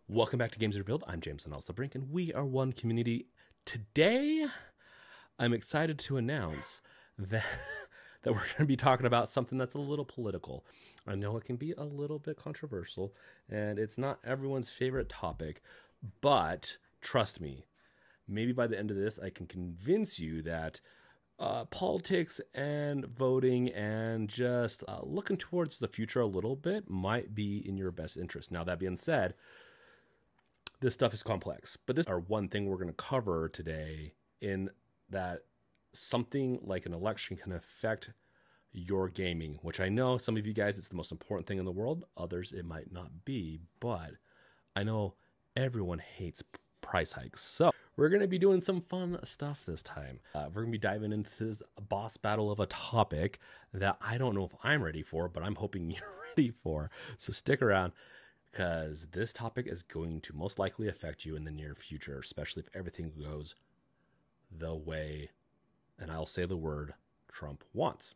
Welcome back to Games Revealed. I'm James and also Brink, and we are one community. Today, I'm excited to announce that we're going to be talking about something that's a little political. I know it can be a little bit controversial, and it's not everyone's favorite topic, but trust me, maybe by the end of this, I can convince you that politics and voting and just looking towards the future a little bit might be in your best interest. Now, that being said, this stuff is complex, but this is our one thing we're going to cover today, in that something like an election can affect your gaming, which I know some of you guys, it's the most important thing in the world. Others, it might not be, but I know everyone hates price hikes. So we're going to be doing some fun stuff this time. We're going to be diving into this boss battle of a topic that I don't know if I'm ready for, but I'm hoping you're ready for. So stick around, because this topic is going to most likely affect you in the near future, especially if everything goes the way, and I'll say the word, Trump wants.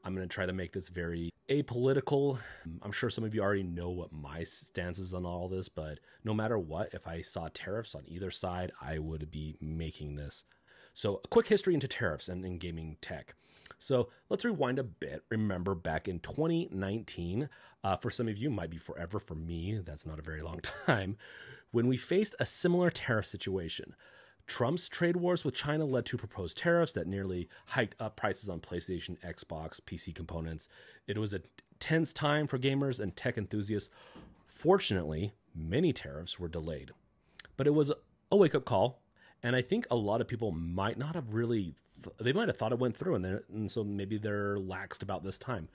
I'm going to try to make this very apolitical. I'm sure some of you already know what my stance is on all this, but no matter what, if I saw tariffs on either side, I would be making this. So a quick history into tariffs and in gaming tech. So let's rewind a bit. Remember back in 2019, for some of you, might be forever. For me, that's not a very long time, when we faced a similar tariff situation. Trump's trade wars with China led to proposed tariffs that nearly hiked up prices on PlayStation, Xbox, PC components. It was a tense time for gamers and tech enthusiasts. Fortunately, many tariffs were delayed, but it was a wake-up call. And I think a lot of people might not have really, they might have thought it went through, and so maybe they're laxed about this time.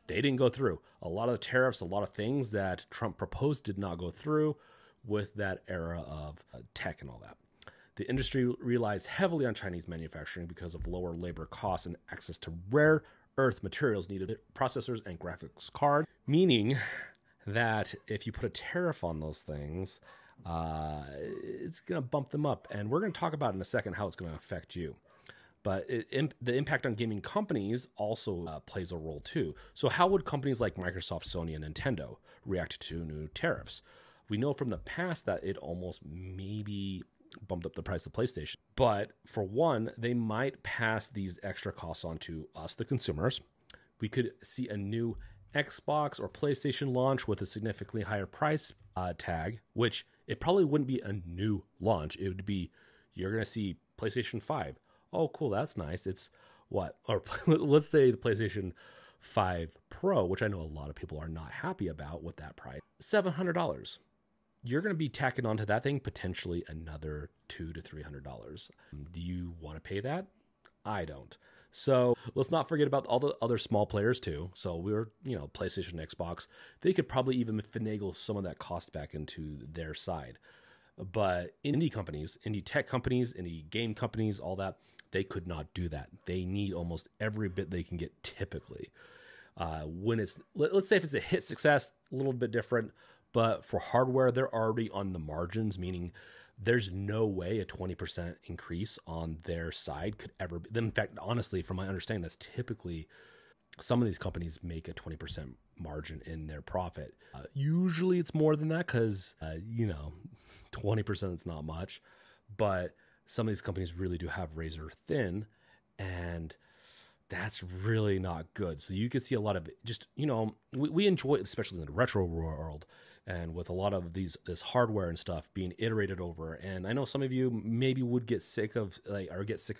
They didn't go through. A lot of the tariffs, a lot of things that Trump proposed did not go through with that era of tech and all that. The industry relies heavily on Chinese manufacturing because of lower labor costs and access to rare earth materials needed processors and graphics card, meaning that if you put a tariff on those things, it's going to bump them up. And we're going to talk about in a second how it's going to affect you. But the impact on gaming companies also plays a role too. So how would companies like Microsoft, Sony, and Nintendo react to new tariffs? We know from the past that it almost maybe bumped up the price of PlayStation. But for one, they might pass these extra costs on to us, the consumers. We could see a new Xbox or PlayStation launch with a significantly higher price tag, which it probably wouldn't be a new launch. It would be, you're going to see PlayStation 5. Oh, cool, that's nice. It's what? Or let's say the PlayStation 5 Pro, which I know a lot of people are not happy about with that price, $700. You're going to be tacking onto that thing potentially another $200 to $300. Do you want to pay that? I don't. So let's not forget about all the other small players too. So we're, PlayStation, Xbox, they could probably even finagle some of that cost back into their side. But indie companies, indie tech companies, indie game companies, all that, they could not do that. They need almost every bit they can get typically. When it's, let's say if it's a hit success, a little bit different, but for hardware, they're already on the margins, meaning there's no way a 20% increase on their side could ever be. In fact, honestly, from my understanding, that's typically some of these companies make a 20% margin in their profit. Usually it's more than that because, 20% is not much, but some of these companies really do have razor thin, and that's really not good. So you could see a lot of just, we enjoy, especially in the retro world, and with a lot of this hardware and stuff being iterated over. And I know some of you maybe would get sick of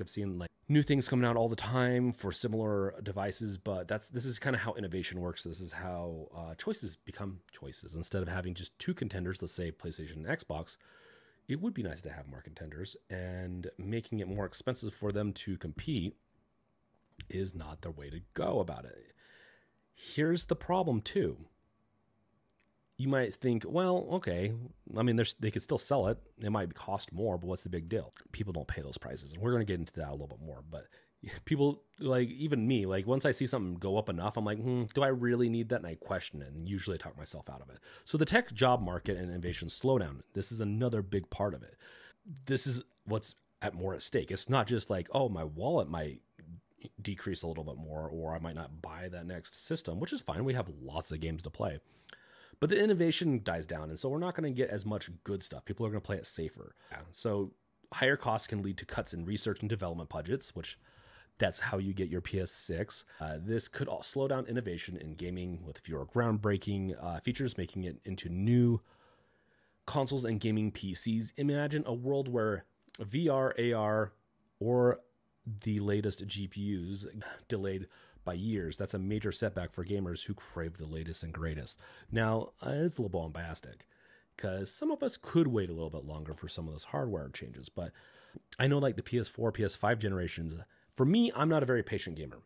seeing new things coming out all the time for similar devices, but this is kind of how innovation works. This is how choices become choices. Instead of having just two contenders, let's say PlayStation and Xbox, it would be nice to have more contenders, and making it more expensive for them to compete is not the way to go about it. Here's the problem too. You might think, well, okay, I mean, they could still sell it. It might cost more, but what's the big deal? People don't pay those prices. And we're going to get into that a little bit more. But people, even me, once I see something go up enough, I'm like, do I really need that? And I question it. And usually I talk myself out of it. So the tech job market and innovation slowdown, this is another big part of it. This is what's more at stake. It's not just oh, my wallet might decrease a little bit more, or I might not buy that next system, which is fine. We have lots of games to play. but the innovation dies down. And so we're not going to get as much good stuff. People are going to play it safer. So higher costs can lead to cuts in research and development budgets, which that's how you get your PS6. This could all slow down innovation in gaming with fewer groundbreaking features, making it into new consoles and gaming PCs. Imagine a world where VR, AR, or the latest GPUs delayed by years. That's a major setback for gamers who crave the latest and greatest. Now, it's a little bombastic because some of us could wait a little bit longer for some of those hardware changes, but I know like the PS4, PS5 generations, for me, I'm not a very patient gamer.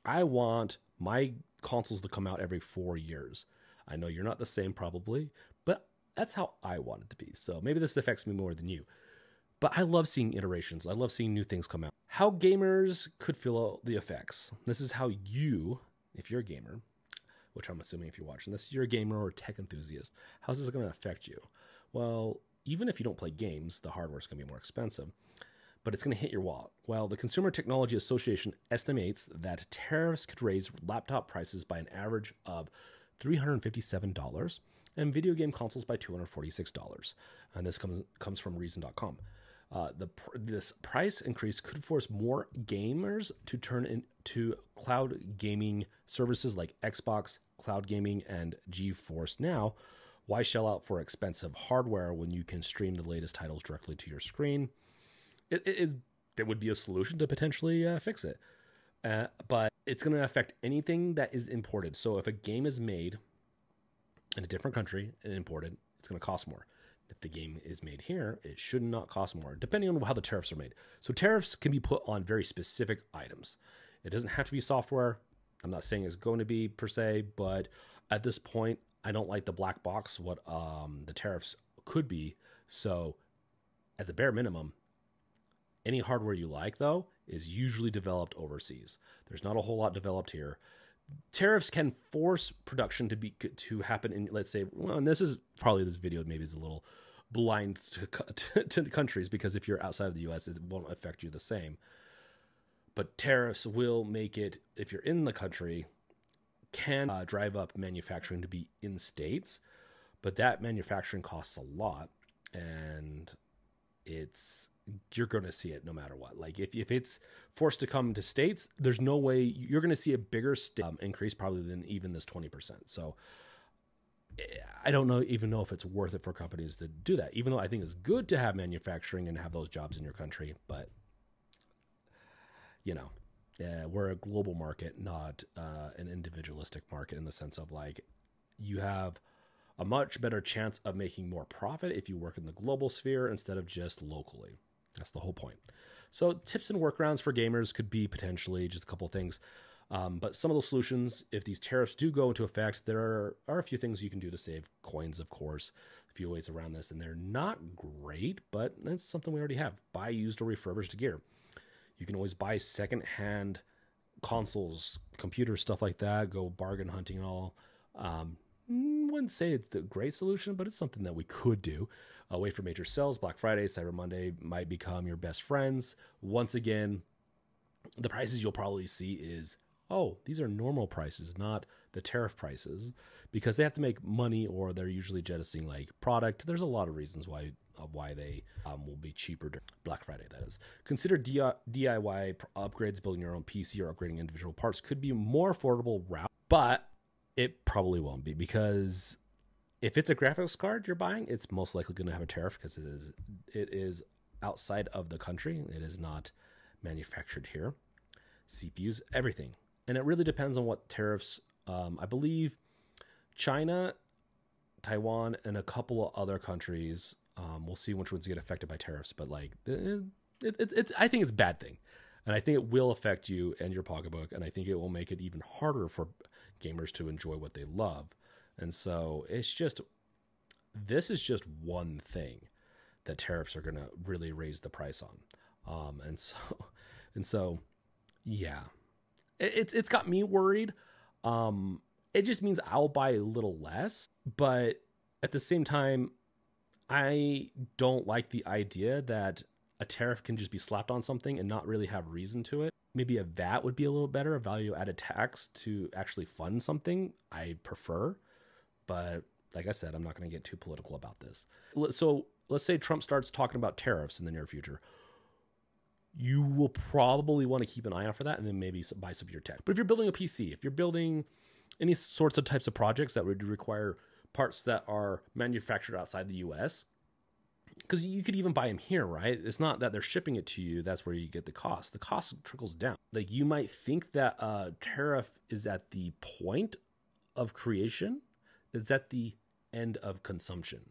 I want my consoles to come out every 4 years. I know you're not the same probably, but that's how I want it to be. So maybe this affects me more than you. But I love seeing iterations. I love seeing new things come out. How gamers could feel the effects. This is how you, if you're a gamer, which I'm assuming if you're watching this, you're a gamer or a tech enthusiast, how's this going to affect you? Well, even if you don't play games, the hardware is going to be more expensive, but it's going to hit your wallet. Well, the Consumer Technology Association estimates that tariffs could raise laptop prices by an average of $357 and video game consoles by $246. And this comes from Reason.com. This price increase could force more gamers to turn into cloud gaming services like Xbox, cloud gaming, and GeForce Now. Why shell out for expensive hardware when you can stream the latest titles directly to your screen? There would be a solution to potentially fix it. But it's going to affect anything that is imported. So if a game is made in a different country and imported, it's going to cost more. If the game is made here, it should not cost more, depending on how the tariffs are made. So tariffs can be put on very specific items. It doesn't have to be software. I'm not saying it's going to be per se, but at this point, I don't like the black box, what the tariffs could be. So at the bare minimum, any hardware you like, though, is usually developed overseas. There's not a whole lot developed here. Tariffs can force production to happen in, let's say, well, and this is probably this video maybe is a little blind to countries, because if you're outside of the US, it won't affect you the same. But tariffs will make it, if you're in the country, can drive up manufacturing to be in states, but that manufacturing costs a lot, and you're going to see it no matter what. Like if it's forced to come to states, there's no way you're going to see a bigger increase probably than even this 20%. So I don't even know if it's worth it for companies to do that, even though I think it's good to have manufacturing and have those jobs in your country. But, we're a global market, not an individualistic market, in the sense of like you have a much better chance of making more profit if you work in the global sphere instead of just locally. That's the whole point. So tips and workarounds for gamers could be potentially just a couple of things. But some of those solutions, if these tariffs do go into effect, there are a few things you can do to save coins, of course, a few ways around this. And they're not great, but that's something we already have. Buy used or refurbished gear. You can always buy secondhand consoles, computers, stuff like that. Go bargain hunting and all. Wouldn't say it's a great solution, but it's something that we could do. Wait for major sales. Black Friday, Cyber Monday might become your best friends. Once again, the prices you'll probably see is, these are normal prices, not the tariff prices, because they have to make money, or they're usually jettisoning like product. There's a lot of reasons why they will be cheaper during Black Friday, that is. Consider DIY upgrades. Building your own PC or upgrading individual parts could be a more affordable route, but it probably won't be, because if it's a graphics card you're buying, it's most likely going to have a tariff because it is outside of the country. It is not manufactured here. CPUs, everything. And it really depends on what tariffs. I believe China, Taiwan, and a couple of other countries, we'll see which ones get affected by tariffs. But like, I think it's a bad thing. And I think it will affect you and your pocketbook. And I think it will make it even harder for gamers to enjoy what they love. And so this is just one thing that tariffs are going to really raise the price on. And so, yeah, it's got me worried. It just means I'll buy a little less, but at the same time, I don't like the idea that a tariff can just be slapped on something and not really have reason to it. Maybe a VAT would be a little better, a value added tax to actually fund something. I prefer, but like I said, I'm not going to get too political about this. So let's say Trump starts talking about tariffs in the near future. You will probably want to keep an eye out for that and then maybe buy some of your tech. But if you're building a PC, if you're building any sorts of types of projects that would require parts that are manufactured outside the US, because you could even buy them here, right? It's not that they're shipping it to you. That's where you get the cost. The cost trickles down. Like you might think that a tariff is at the point of creation. It's at the end of consumption.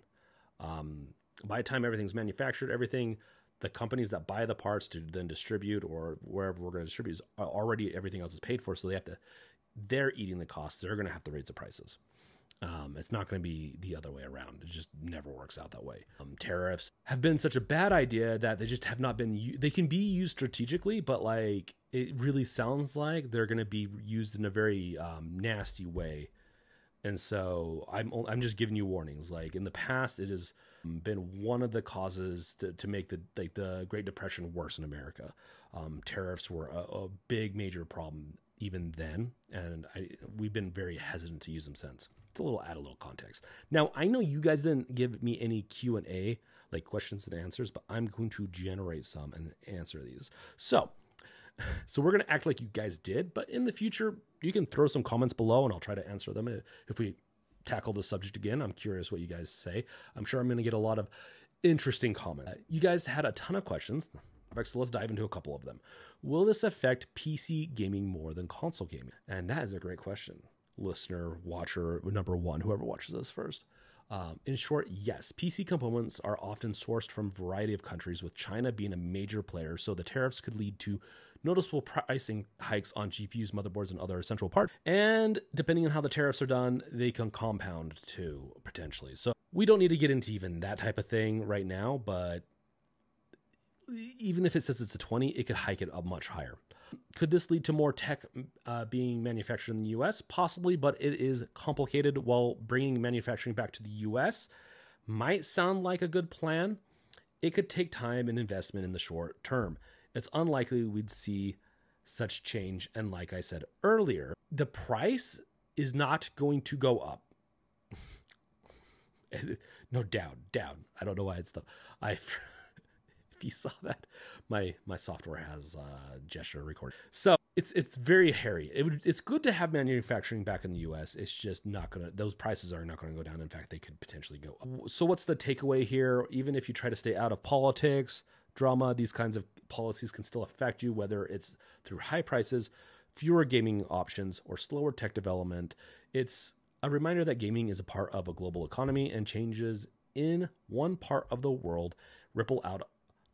By the time everything's manufactured, the companies that buy the parts to then distribute or wherever we're going to distribute are already, everything else is paid for. So they're eating the costs. They're going to have to raise the prices. It's not going to be the other way around. It just never works out that way. Tariffs have been such a bad idea that they just have not been, they can be used strategically, but like, it really sounds like they're going to be used in a very nasty way. And so I'm just giving you warnings. Like in the past, it has been one of the causes to make the Great Depression worse in America. Tariffs were a big major problem even then, and we've been very hesitant to use them since. It's add a little context. Now I know you guys didn't give me any Q&A, like questions and answers, but I'm going to generate some and answer these. So we're going to act like you guys did, but in the future, you can throw some comments below and I'll try to answer them if we tackle the subject again. I'm curious what you guys say. I'm sure I'm going to get a lot of interesting comments. You guys had a ton of questions, so let's dive into a couple of them. Will this affect PC gaming more than console gaming? And that is a great question. Listener, watcher, number one, whoever watches this first. In short, yes, PC components are often sourced from a variety of countries, with China being a major player, so the tariffs could lead to noticeable pricing hikes on GPUs, motherboards, and other essential parts. And depending on how the tariffs are done, they can compound too, potentially. So we don't need to get into even that type of thing right now, but even if it says it's a 20, it could hike it up much higher. Could this lead to more tech being manufactured in the US? Possibly, but it is complicated. While bringing manufacturing back to the US might sound like a good plan, it could take time and investment in the short term. It's unlikely we'd see such change. And like I said earlier, the price is not going to go up. No, down. I don't know why it's if you saw that, my software has gesture recording. So it's very hairy. It's good to have manufacturing back in the US. It's just not gonna, those prices are not gonna go down. In fact, they could potentially go up. So what's the takeaway here? Even if you try to stay out of politics, drama, these kinds of policies can still affect you, whether it's through high prices, fewer gaming options, or slower tech development. It's a reminder that gaming is a part of a global economy, and changes in one part of the world ripple out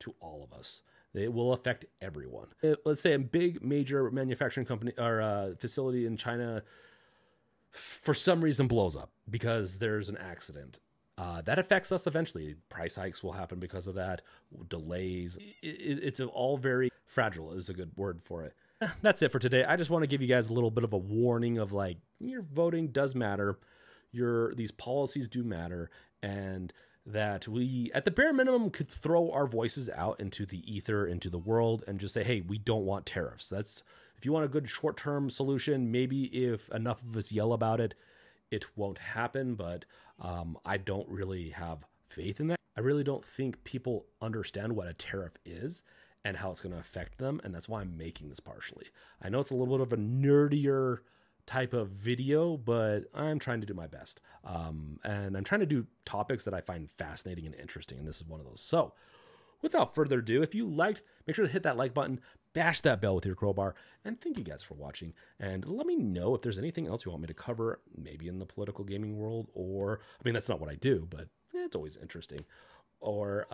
to all of us. It will affect everyone. Let's say a big major manufacturing company or facility in China for some reason blows up because there's an accident. That affects us eventually. Price hikes will happen because of that. Delays. It's all very fragile is a good word for it. That's it for today. I just want to give you guys a little bit of a warning of like, your voting does matter. These policies do matter. And that we, at the bare minimum, could throw our voices out into the ether, into the world, and just say, hey, we don't want tariffs. That's, if you want a good short-term solution, maybe if enough of us yell about it, it won't happen. But I don't really have faith in that. I really don't think people understand what a tariff is and how it's going to affect them. And that's why I'm making this partially. I know it's a little bit of a nerdier type of video, but I'm trying to do my best. And I'm trying to do topics that I find fascinating and interesting. And this is one of those. So without further ado, if you liked, make sure to hit that like button, bash that bell with your crowbar, and thank you guys for watching. And let me know if there's anything else you want me to cover, maybe in the political gaming world, or, I mean, that's not what I do, but it's always interesting. Or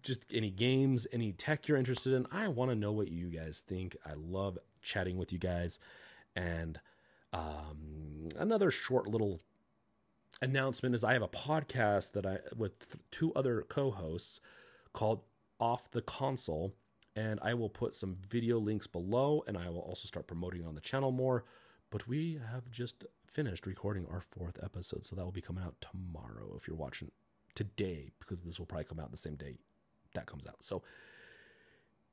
just any games, any tech you're interested in. I want to know what you guys think. I love chatting with you guys. And another short little announcement is I have a podcast that with two other co-hosts called Off the Console, and I will put some video links below, and I will also start promoting on the channel more. But we have just finished recording our 4th episode, so that will be coming out tomorrow if you're watching today, because this will probably come out the same day that comes out. So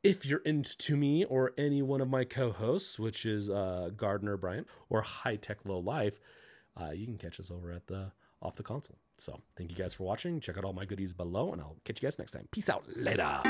if you're into me or any one of my co-hosts, which is Gardner Bryant or High Tech Low Life, you can catch us over at the off the console. So thank you guys for watching. Check out all my goodies below, and I'll catch you guys next time. Peace out. Later.